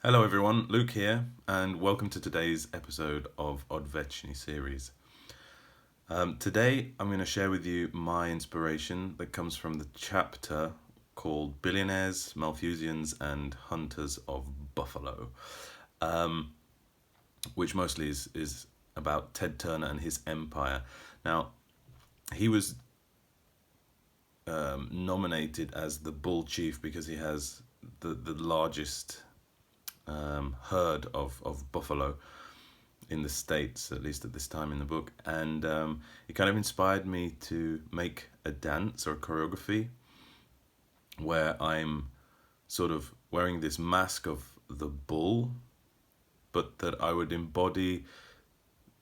Hello everyone, Luke here, and welcome to today's episode of ODVEČNI series. Today I'm going to share with you my inspiration that comes from the chapter called Billionaires, Malthusians and Hunters of Buffalo, which mostly is about Ted Turner and his empire. Now, he was nominated as the bull chief because he has the largest herd of buffalo in the States, at least at this time in the book. And it kind of inspired me to make a dance or a choreography where I'm sort of wearing this mask of the bull, but that I would embody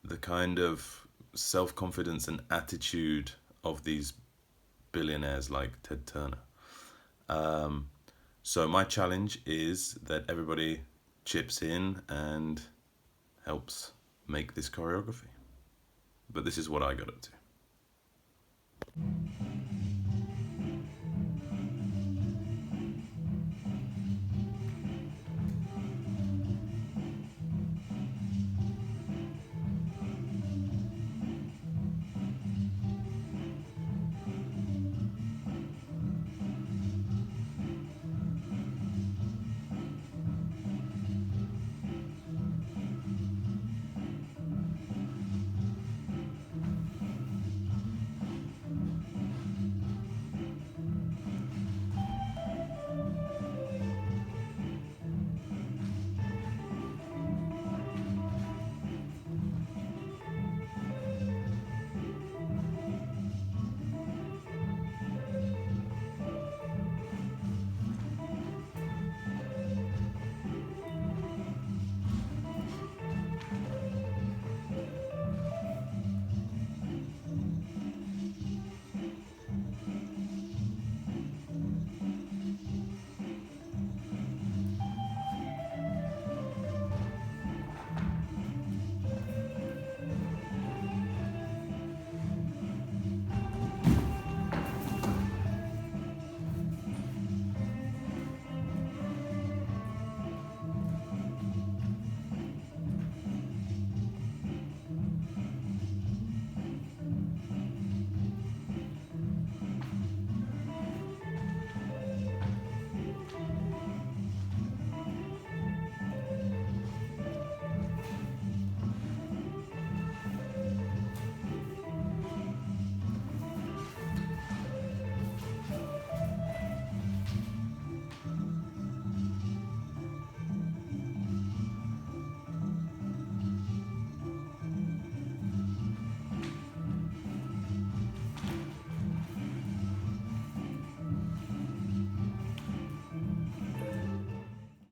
the kind of self-confidence and attitude of these billionaires like Ted Turner. So my challenge is that everybody chips in and helps make this choreography. But this is what I got up to.